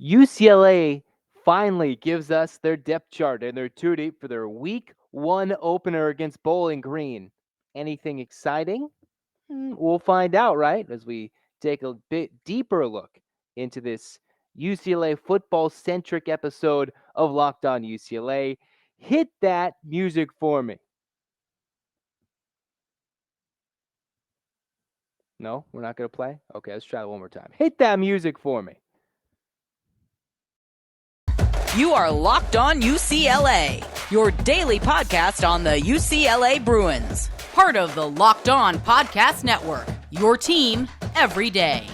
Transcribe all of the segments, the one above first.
UCLA finally gives us their depth chart, and they're too deep for their week 1 opener against Bowling Green. Anything exciting? We'll find out, right? As we take a bit deeper look into this UCLA football-centric episode of Locked On UCLA. Hit that music for me. No, we're not going to play? Okay, let's try it one more time. Hit that music for me. You are Locked On UCLA, your daily podcast on the UCLA Bruins. Part of the Locked On Podcast Network, your team every day.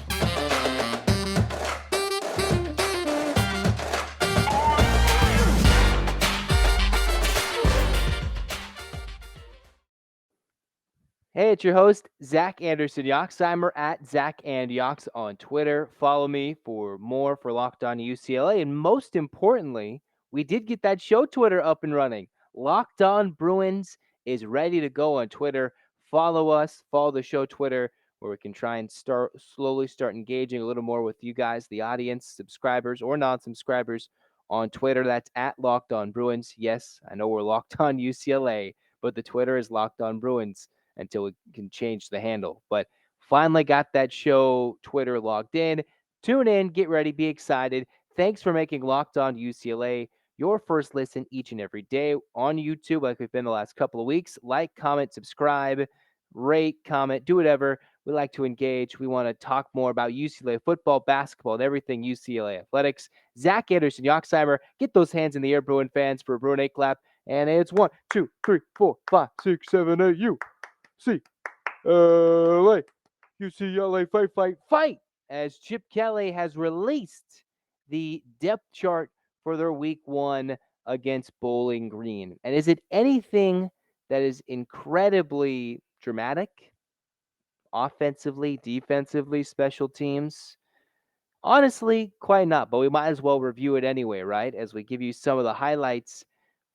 Hey, it's your host, Zach Anderson-Yoxsimer at Zach and Yox on Twitter. Follow me for more for Locked On UCLA. And most importantly, we did get that show Twitter up and running. Locked On Bruins is ready to go on Twitter. Follow us, follow the show Twitter, where we can try and slowly start engaging a little more with you guys, the audience, subscribers or non-subscribers on Twitter. That's at Locked On Bruins. Yes, I know we're Locked On UCLA, but the Twitter is Locked On Bruins until we can change the handle. But finally got that show Twitter logged in. Tune in, get ready, be excited. Thanks for making Locked On UCLA your first listen each and every day on YouTube, like we've been the last couple of weeks. Like, comment, subscribe, rate, comment, do whatever. We like to engage. We want to talk more about UCLA football, basketball, and everything UCLA athletics. Zach Anderson-Yoxsimer, get those hands in the air, Bruin fans, for a Bruin 8 clap. And it's 1, 2, 3, 4, 5, 6, 7, 8, UCLA, UCLA, fight, fight, fight, as Chip Kelly has released the depth chart for their week 1 against Bowling Green. And is it anything that is incredibly dramatic? Offensively, defensively, special teams? Honestly, quite not, but we might as well review it anyway, right? As we give you some of the highlights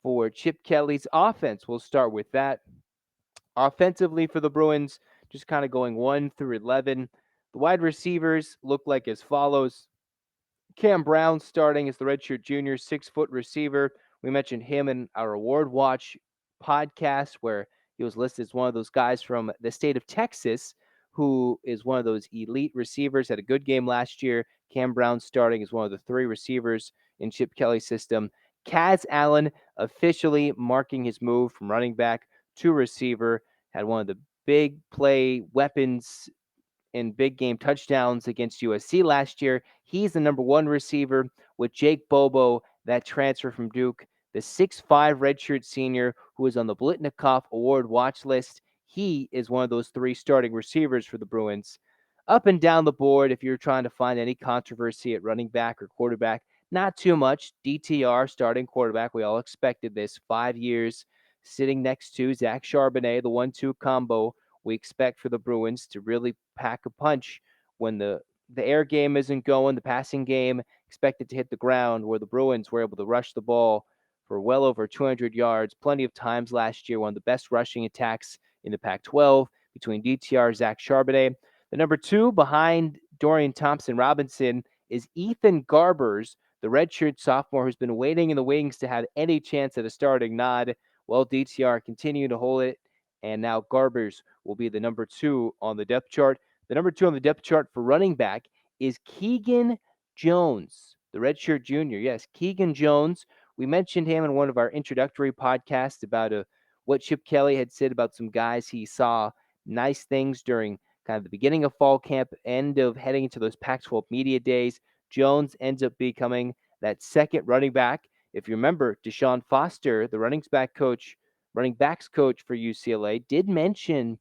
for Chip Kelly's offense. We'll start with that. Offensively for the Bruins, just kind of going 1 through 11. The wide receivers look like as follows. Cam Brown starting as the redshirt junior, 6-foot receiver. We mentioned him in our Award Watch podcast, where he was listed as one of those guys from the state of Texas who is one of those elite receivers. Had a good game last year. Cam Brown starting as one of the 3 receivers in Chip Kelly's system. Kaz Allen officially marking his move from running back to receiver. Had one of the big play weapons in big game touchdowns against USC last year. He's the number 1 receiver with Jake Bobo, that transfer from Duke, the 6'5" redshirt senior who is on the Blitnikoff Award watch list. He is one of those 3 starting receivers for the Bruins. Up and down the board, if you're trying to find any controversy at running back or quarterback, not too much. DTR, starting quarterback. We all expected this. 5 years sitting next to Zach Charbonnet, the 1-2 combo we expect for the Bruins to really pack a punch when the air game isn't going, the passing game expected to hit the ground, where the Bruins were able to rush the ball for well over 200 yards, plenty of times last year, one of the best rushing attacks in the Pac-12 between DTR, Zach Charbonnet. The number 2 behind Dorian Thompson-Robinson is Ethan Garbers, the redshirt sophomore who's been waiting in the wings to have any chance at a starting nod. Well, DTR continuing to hold it, and now Garbers will be the number 2 on the depth chart. The number 2 on the depth chart for running back is Keegan Jones, the redshirt junior. Yes, Keegan Jones. We mentioned him in one of our introductory podcasts about what Chip Kelly had said about some guys he saw nice things during kind of the beginning of fall camp, end of heading into those Pac-12 media days. Jones ends up becoming that second running back. If you remember, Deshaun Foster, the running backs coach for UCLA, did mention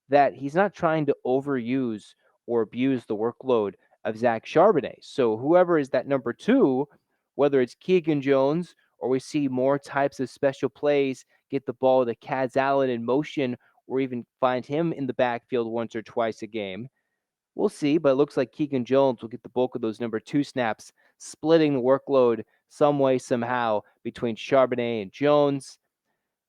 that he's not trying to overuse or abuse the workload of Zach Charbonnet. So whoever is that number 2, whether it's Keegan Jones or we see more types of special plays, get the ball to Kaz Allen in motion, or even find him in the backfield once or twice a game. We'll see, but it looks like Keegan Jones will get the bulk of those number 2 snaps, splitting the workload some way, somehow between Charbonnet and Jones.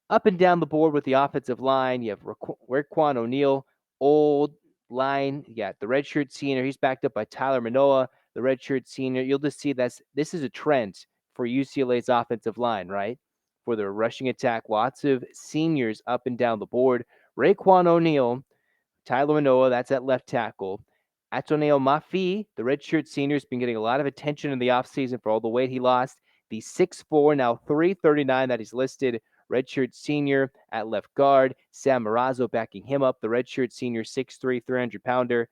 Up and down the board with the offensive line, you have Raekwon O'Neal, old line. You got the redshirt senior. He's backed up by Tyler Manoa, the redshirt senior. You'll just see this is a trend for UCLA's offensive line, right? For their rushing attack, lots of seniors up and down the board. Raekwon O'Neal, Tyler Manoa, that's at left tackle. Atoneo Mafi, the redshirt senior, has been getting a lot of attention in the offseason for all the weight he lost. The 6'4", now 339 that he's listed, redshirt senior at left guard. Sam Marazzo backing him up, the redshirt senior, 6'3", 300-pounder.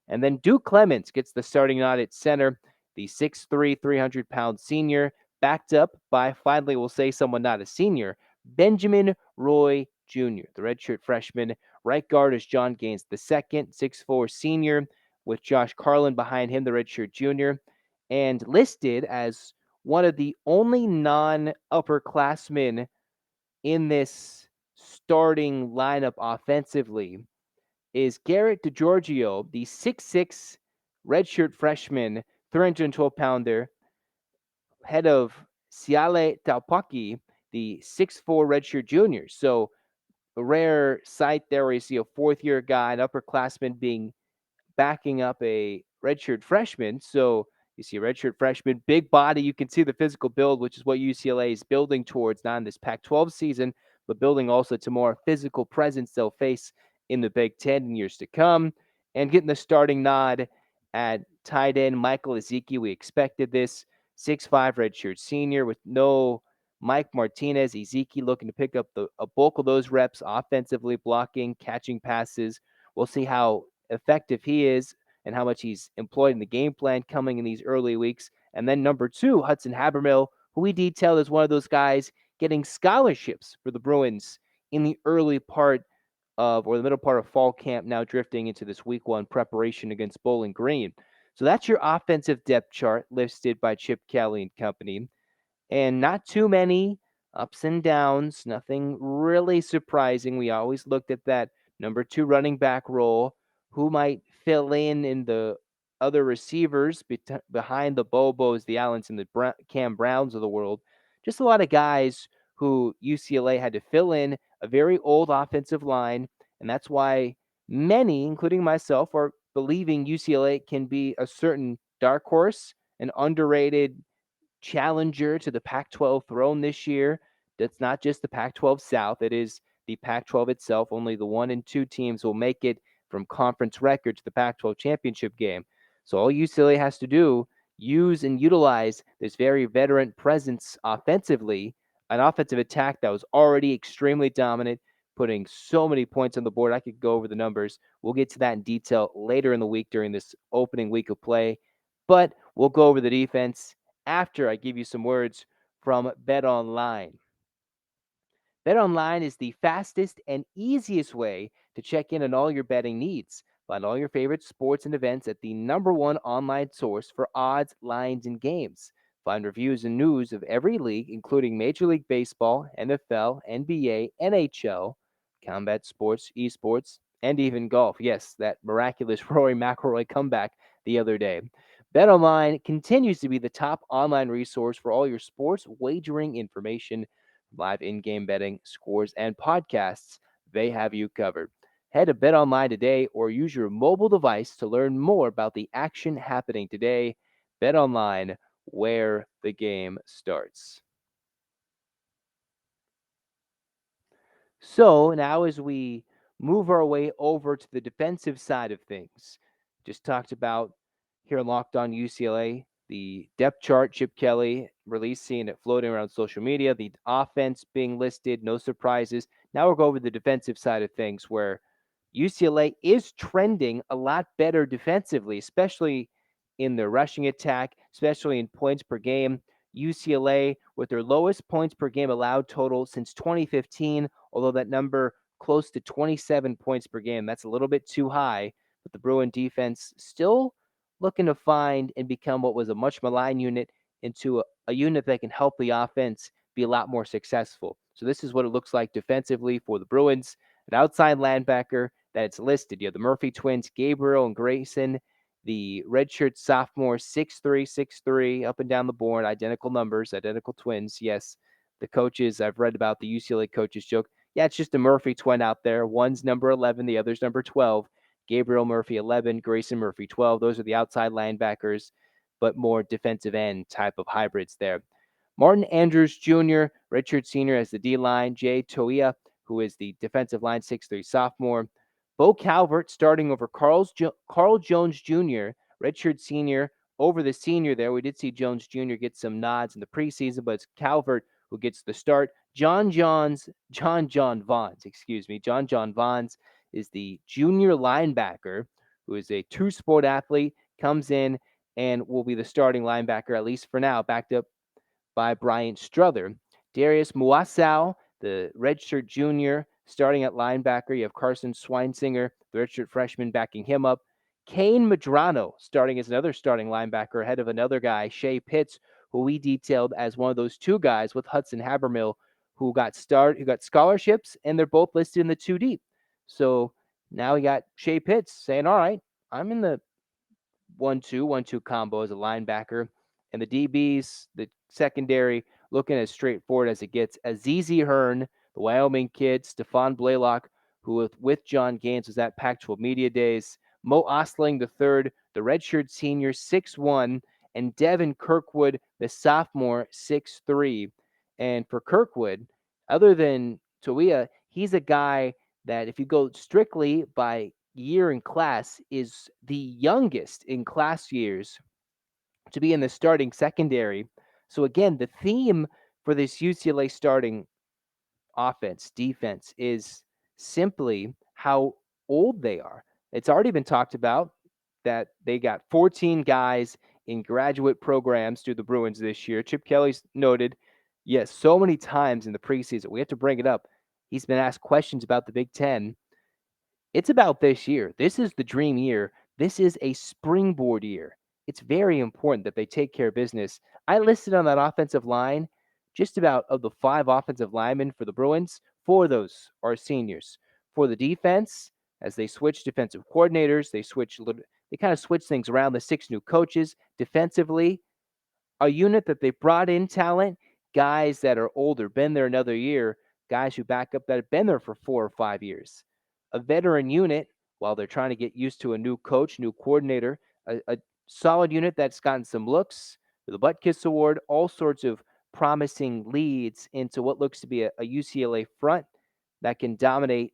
And then Duke Clements gets the starting nod at center, the 6'3", 300-pound senior, backed up by, finally we'll say someone not a senior, Benjamin Roy Jr., the redshirt freshman. Right guard is John Gaines II, 6'4" senior, with Josh Carlin behind him, the redshirt junior, and listed as one of the only non-upperclassmen in this starting lineup offensively is Garrett DeGiorgio, the 6'6" redshirt freshman, 312-pounder, head of Siale Taupaki, the 6'4" redshirt junior. So a rare sight there where you see a fourth-year guy, an upperclassman, backing up a redshirt freshman. So you see a redshirt freshman, big body. You can see the physical build, which is what UCLA is building towards, not in this Pac-12 season, but building also to more physical presence they'll face in the Big Ten in years to come. And getting the starting nod at tight end, Michael Ezeki. We expected this. 6'5" redshirt senior with no Mike Martinez. Ezeki looking to pick up a bulk of those reps offensively, blocking, catching passes. We'll see how effective he is and how much he's employed in the game plan coming in these early weeks. And then number 2, Hudson Habermill, who we detailed as one of those guys getting scholarships for the Bruins in the early part of, or the middle part of fall camp, now drifting into this week 1 preparation against Bowling Green. So that's your offensive depth chart listed by Chip Kelly and company. And not too many ups and downs, nothing really surprising. We always looked at that number 2 running back role, who might fill in the other receivers behind the Bobos, the Allens, and the Cam Browns of the world. Just a lot of guys who UCLA had to fill in a very old offensive line, and that's why many, including myself, are believing UCLA can be a certain dark horse, an underrated challenger to the Pac-12 throne this year. That's not just the Pac-12 South. It is the Pac-12 itself. Only the 1 and 2 teams will make it from conference record to the Pac-12 championship game. So all UCLA has to do, use and utilize this very veteran presence offensively, an offensive attack that was already extremely dominant, putting so many points on the board. I could go over the numbers. We'll get to that in detail later in the week during this opening week of play. But we'll go over the defense after I give you some words from BetOnline. BetOnline is the fastest and easiest way to check in on all your betting needs. Find all your favorite sports and events at the #1 online source for odds, lines, and games. Find reviews and news of every league, including Major League Baseball, NFL, NBA, NHL, combat sports, esports, and even golf. Yes, that miraculous Rory McIlroy comeback the other day. BetOnline continues to be the top online resource for all your sports wagering information, live in-game betting, scores, and podcasts. They have you covered. Head to BetOnline today or use your mobile device to learn more about the action happening today. BetOnline, where the game starts. So now as we move our way over to the defensive side of things, just talked about here Locked On UCLA, the depth chart, Chip Kelly releasing it, floating around social media, the offense being listed, no surprises. Now we'll go over the defensive side of things where UCLA is trending a lot better defensively, especially in their rushing attack, especially in points per game. UCLA with their lowest points per game allowed total since 2015, although that number close to 27 points per game. That's a little bit too high, but the Bruin defense still looking to find and become what was a much maligned unit into a unit that can help the offense be a lot more successful. So this is what it looks like defensively for the Bruins. An outside linebacker that it's listed. You have the Murphy twins, Gabriel and Grayson, the redshirt sophomore, 6'3", 6'3", up and down the board, identical numbers, identical twins. Yes, the coaches, I've read about the UCLA coaches joke, yeah, it's just a Murphy twin out there. One's number 11, the other's number 12. Gabriel Murphy 11, Grayson Murphy 12. Those are the outside linebackers. but more defensive end type of hybrids there. Martin Andrews Jr., Richard Sr. as the D line, Jay Toia, who is the defensive line 6'3 sophomore. Bo Calvert starting over Carl Jones Jr., Richard Sr. over the senior there. We did see Jones Jr. get some nods in the preseason, but it's Calvert who gets the start. John John Vaughns, John John Vaughns is the junior linebacker who is a two-sport athlete, comes in and will be the starting linebacker, at least for now, backed up by Bryant Struther. Darius Muasau, the redshirt junior, starting at linebacker. You have Carson Schweinsinger, the redshirt freshman, backing him up. Kane Madrano starting as another starting linebacker ahead of another guy, Shea Pitts, who we detailed as one of those two guys with Hudson Habermill who got scholarships, and they're both listed in the 2 deep. So now we got Shea Pitts saying, all right, I'm in the 1-2 combo as a linebacker. And the DBs, the secondary, looking as straightforward as it gets. Azizi Hearn, the Wyoming kid, Stephon Blaylock, who with John Gaines was at Pac-12 Media Days, Mo Osling III, the redshirt senior, 6'1", and Devin Kirkwood, the sophomore, 6'3". And for Kirkwood, other than Toia, he's a guy that if you go strictly by year in class, is the youngest in class years to be in the starting secondary. So again, the theme for this UCLA starting offense, defense is simply how old they are. It's already been talked about that they got 14 guys in graduate programs through the Bruins this year. Chip Kelly's noted, yes, so many times in the preseason, we have to bring it up. He's been asked questions about the Big Ten. It's about this year. This is the dream year. This is a springboard year. It's very important that they take care of business. I listed on that offensive line just about of the 5 offensive linemen for the Bruins, 4 of those are seniors. For the defense, as they switch defensive coordinators, they kind of switch things around, the 6 new coaches. Defensively, a unit that they brought in talent, guys that are older, been there another year, guys who back up that have been there for 4 or 5 years. A veteran unit, while they're trying to get used to a new coach, new coordinator, a solid unit that's gotten some looks with the Butkus Award, all sorts of promising leads into what looks to be a UCLA front that can dominate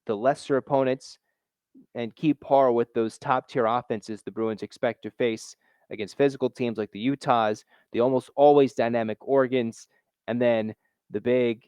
the lesser opponents and keep par with those top-tier offenses the Bruins expect to face against physical teams like the Utahs, the almost always dynamic Oregons, and then the big,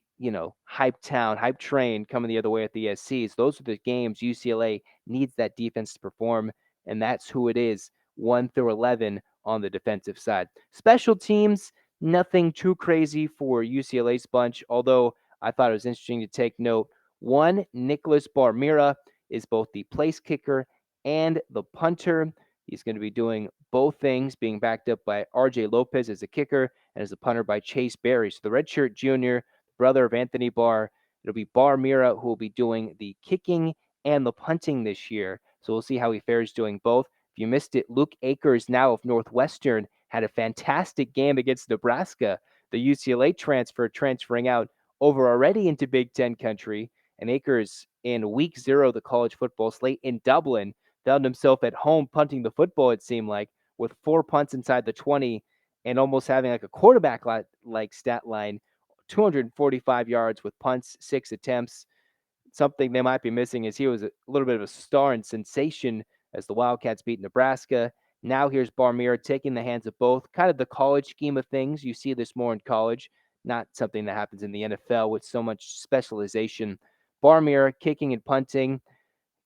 hype train coming the other way at the SCs. Those are the games UCLA needs that defense to perform, and that's who it is, 1 through 11 on the defensive side. Special teams, nothing too crazy for UCLA's bunch, although I thought it was interesting to take note. One, Nicholas Barmira is both the place kicker and the punter. He's going to be doing both things, being backed up by RJ Lopez as a kicker and as a punter by Chase Berry. So the redshirt junior, brother of Anthony Barr, it'll be Barmira who will be doing the kicking and the punting this year. So we'll see how he fares doing both. If you missed it, Luke Akers, now of Northwestern, had a fantastic game against Nebraska. The UCLA transferring out over already into Big Ten country. And Akers, in week 0 of the college football slate in Dublin, found himself at home punting the football, it seemed like, with 4 punts inside the 20 and almost having like a quarterback like stat line, 245 yards with punts, 6 attempts. Something they might be missing is he was a little bit of a star and sensation as the Wildcats beat Nebraska. Now here's Barmira taking the hands of both. Kind of the college scheme of things. You see this more in college, not something that happens in the NFL with so much specialization. Barmira kicking and punting.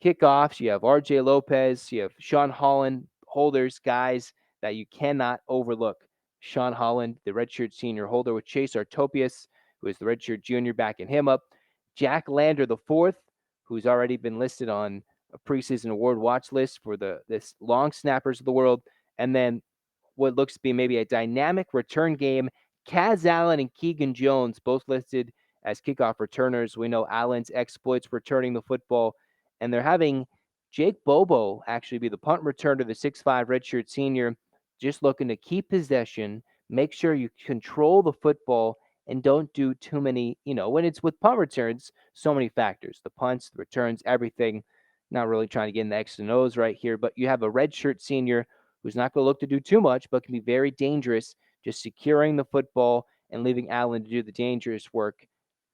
Kickoffs, you have RJ Lopez, you have Sean Holland, holders, guys that you cannot overlook. Sean Holland, the redshirt senior holder, with Chase Artopius, who is the redshirt junior, backing him up. Jack Lander IV, who's already been listed on a preseason award watch list for this long snappers of the world. And then what looks to be maybe a dynamic return game, Kaz Allen and Keegan Jones, both listed as kickoff returners. We know Allen's exploits returning the football, and they're having Jake Bobo actually be the punt returner, the 6'5" redshirt senior, just looking to keep possession, make sure you control the football, and don't do too many, when it's with punt returns, so many factors, the punts, the returns, everything. Not really trying to get in the X and O's right here, but you have a redshirt senior who's not going to look to do too much, but can be very dangerous, just securing the football and leaving Allen to do the dangerous work,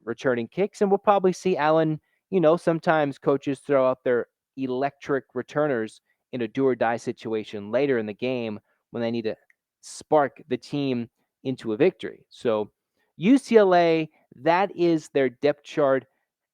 returning kicks. And we'll probably see Allen, sometimes coaches throw out their electric returners in a do or die situation later in the game when they need to spark the team into a victory. So UCLA, that is their depth chart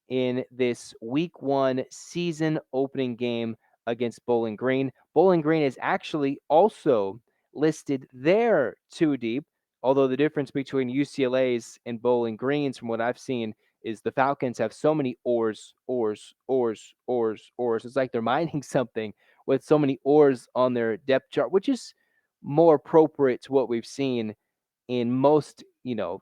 in this week 1 season opening game against Bowling Green. Bowling Green is actually also listed there 2 deep, although the difference between UCLA's and Bowling Green's, from what I've seen, is the Falcons have so many ors. It's like they're mining something with so many ors on their depth chart, which is more appropriate to what we've seen in most,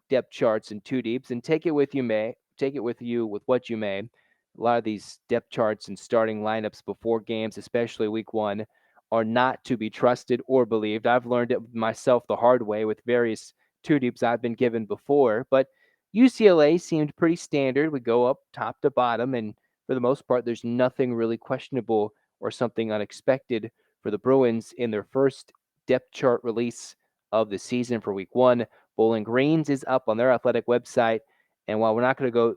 depth charts and 2 deeps. And take it with you with what you may. A lot of these depth charts and starting lineups before games, especially week 1, are not to be trusted or believed. I've learned it myself the hard way with various 2 deeps I've been given before, but UCLA seemed pretty standard. We go up top to bottom, and for the most part, there's nothing really questionable or something unexpected for the Bruins in their first depth chart release of the season for week 1. Bowling Green's is up on their athletic website, and while we're not going to go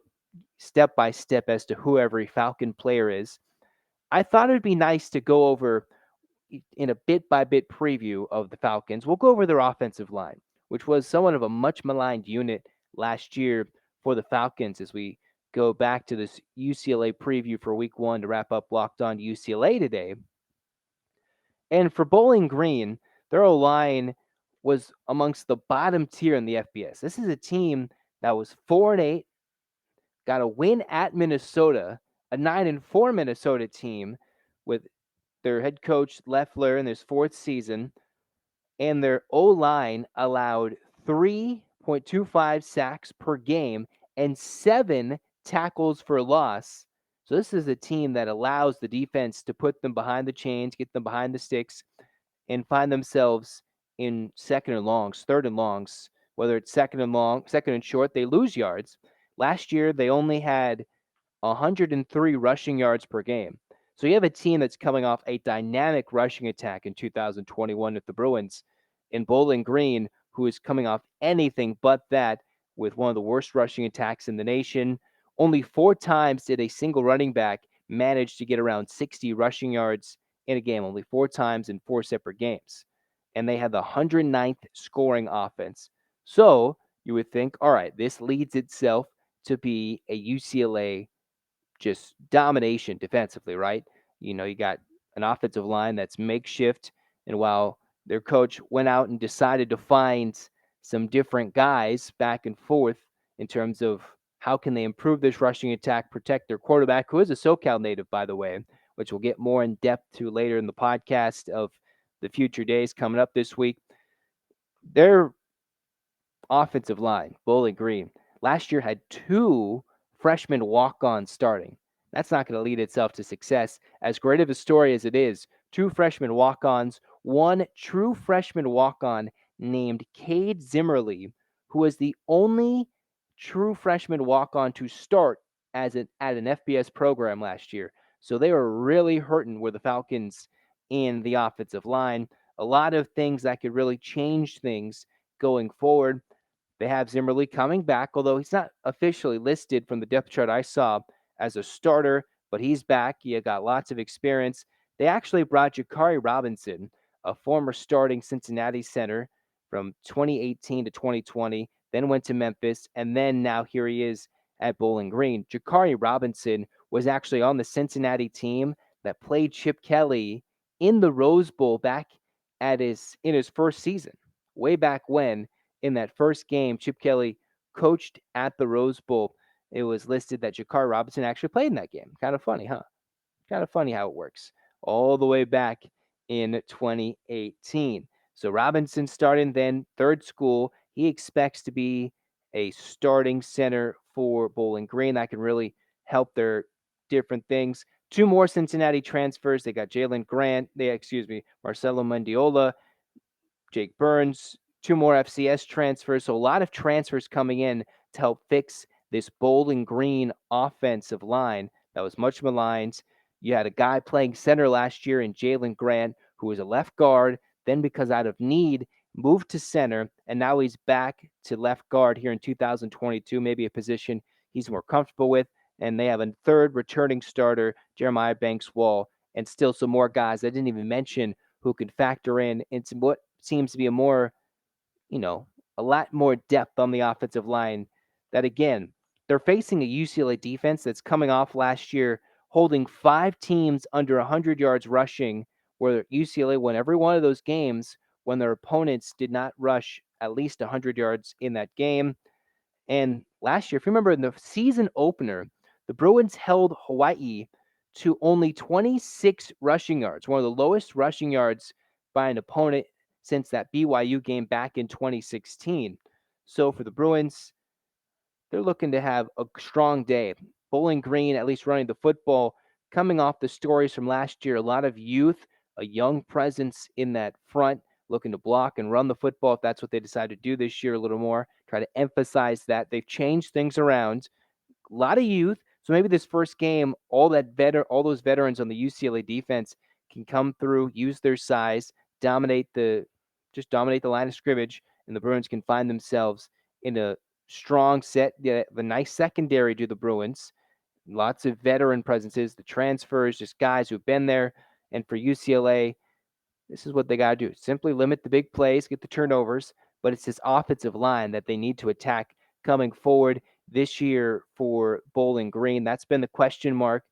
step by step as to who every Falcon player is, I thought it would be nice to go over in a bit by bit preview of the Falcons. We'll go over their offensive line, which was somewhat of a much maligned unit last year for the Falcons, as we go back to this UCLA preview for week 1 to wrap up Locked On UCLA today. And for Bowling Green, their O-line was amongst the bottom tier in the FBS. This is a team that was 4-8, got a win at Minnesota, a 9-4 Minnesota team with their head coach Leffler in his 4th season, and their O-line allowed 3.25 sacks per game and 7 tackles for loss. So this is a team that allows the defense to put them behind the chains, get them behind the sticks, and find themselves in 2nd and longs, 3rd and longs. Whether it's 2nd and long, 2nd and short, they lose yards. Last year, they only had 103 rushing yards per game. So you have a team that's coming off a dynamic rushing attack in 2021 with the Bruins, in Bowling Green, who is coming off anything but that, with one of the worst rushing attacks in the nation. Only 4 times did a single running back manage to get around 60 rushing yards in a game, only 4 times in 4 separate games. And they had the 109th scoring offense. So you would think, all right, this leads itself to be a UCLA just domination defensively, right? You got an offensive line that's makeshift. And while their coach went out and decided to find some different guys back and forth in terms of how can they improve this rushing attack, protect their quarterback, who is a SoCal native, by the way, which we'll get more in depth to later in the podcast of the future days coming up this week. Their offensive line, Bowling Green, last year had 2 freshman walk-ons starting. That's not going to lead itself to success. As great of a story as it is, 2 freshman walk-ons, 1 true freshman walk-on named Cade Zimmerly, who was the only true freshman walk-on to start at an FBS program last year. So they were really hurting with the Falcons in the offensive line. A lot of things that could really change things going forward. They have Zimmerly coming back, although he's not officially listed from the depth chart I saw as a starter, but he's back. He got lots of experience. They actually brought Jakari Robinson, a former starting Cincinnati center from 2018 to 2020, then went to Memphis, and then now here he is at Bowling Green. Jakari Robinson was actually on the Cincinnati team that played Chip Kelly in the Rose Bowl back in his first season, way back when. In that first game, Chip Kelly coached at the Rose Bowl. It was listed that Jakari Robinson actually played in that game. Kind of funny, huh? Kind of funny how it works. All the way back in 2018. So Robinson starting then, 3rd school. He expects to be a starting center for Bowling Green. That can really help their different things. 2 more Cincinnati transfers. They got Marcelo Mendiola, Jake Burns, 2 more FCS transfers. So a lot of transfers coming in to help fix this Bowling Green offensive line that was much maligned. You had a guy playing center last year in Jalen Grant, who was a left guard then because out of need, moved to center, and now he's back to left guard here in 2022, maybe a position he's more comfortable with. And they have a third returning starter, Jeremiah Banks-Wall, and still some more guys I didn't even mention who could factor in into what seems to be a lot more depth on the offensive line. That, again, they're facing a UCLA defense that's coming off last year holding 5 teams under 100 yards rushing, where UCLA won every one of those games when their opponents did not rush at least 100 yards in that game. And last year, if you remember in the season opener, the Bruins held Hawaii to only 26 rushing yards, one of the lowest rushing yards by an opponent since that BYU game back in 2016. So for the Bruins, they're looking to have a strong day. Bowling Green, at least running the football, coming off the stories from last year, a lot of youth, a young presence in that front, looking to block and run the football if that's what they decide to do this year a little more. Try to emphasize that. They've changed things around. A lot of youth. So maybe this first game, all those veterans on the UCLA defense can come through, use their size, dominate the line of scrimmage, and the Bruins can find themselves in a strong set. The nice secondary to the Bruins. Lots of veteran presences, the transfers, just guys who've been there. And for UCLA, this is what they got to do. Simply limit the big plays, get the turnovers, but it's this offensive line that they need to attack coming forward this year for Bowling Green. That's been the question mark.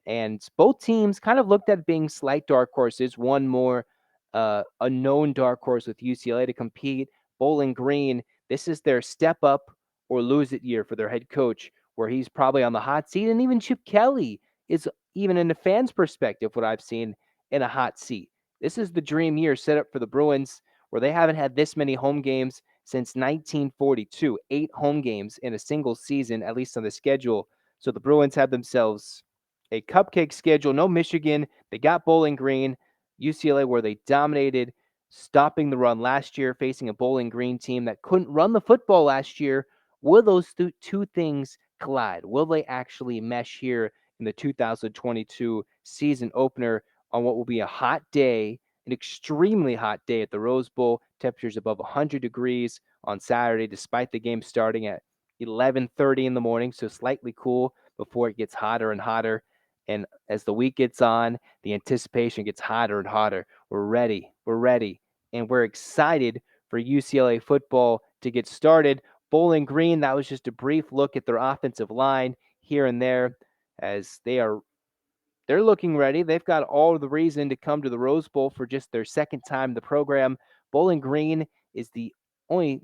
And both teams kind of looked at being slight dark horses, one more a known dark horse with UCLA to compete. Bowling Green, this is their step up or lose it year for their head coach, where he's probably on the hot seat. And even Chip Kelly is, even in the fans' perspective, what I've seen, in a hot seat. This is the dream year set up for the Bruins, where they haven't had this many home games since 1942, 8 home games in a single season, at least on the schedule. So the Bruins have themselves a cupcake schedule. No Michigan. They got Bowling Green. UCLA, where they dominated stopping the run last year, facing a Bowling Green team that couldn't run the football last year. Will those two things collide? Will they actually mesh here in the 2022 season opener on what will be a hot day, an extremely hot day at the Rose Bowl? Temperatures above 100 degrees on Saturday, despite the game starting at 11:30 in the morning, so slightly cool before it gets hotter and hotter. And as the week gets on, the anticipation gets hotter and hotter. We're ready, and we're excited for UCLA football to get started. Bowling Green, that was just a brief look at their offensive line here and there, as they're looking ready. They've got all the reason to come to the Rose Bowl for just their second time in the program. Bowling Green is the only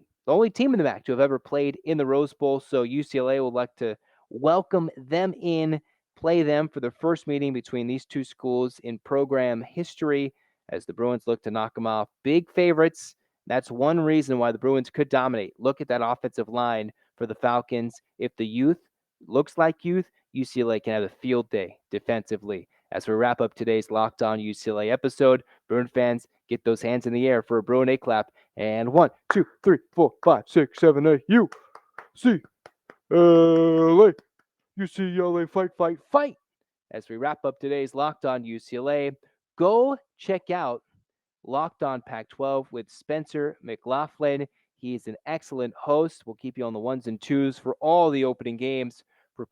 team in the MAC to have ever played in the Rose Bowl, so UCLA would like to welcome them in, play them for the first meeting between these two schools in program history, as the Bruins look to knock them off. Big favorites. That's one reason why the Bruins could dominate. Look at that offensive line for the Falcons. If the youth looks like youth, UCLA can have a field day defensively. As we wrap up today's Locked On UCLA episode, Bruin fans, get those hands in the air for a Bruin A clap. And 1, 2, 3, 4, 5, 6, 7, 8, UCLA. UCLA, fight, fight, fight. As we wrap up today's Locked On UCLA, go check out Locked On Pac-12 with Spencer McLaughlin. He is an excellent host. We'll keep you on the ones and twos for all the opening games for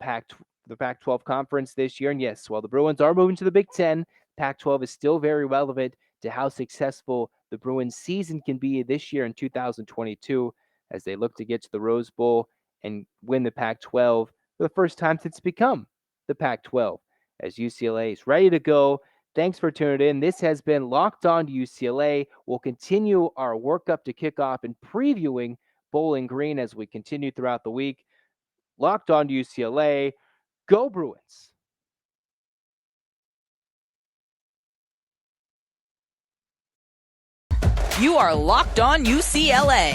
the Pac-12 conference this year. And yes, while the Bruins are moving to the Big Ten, Pac-12 is still very relevant to how successful the Bruins season can be this year in 2022 as they look to get to the Rose Bowl and win the Pac-12 for the first time since it's become the Pac-12. As UCLA is ready to go. Thanks for tuning in. This has been Locked On UCLA. We'll continue our workup to kickoff and previewing Bowling Green as we continue throughout the week. Locked On UCLA. Go Bruins. You are Locked On UCLA,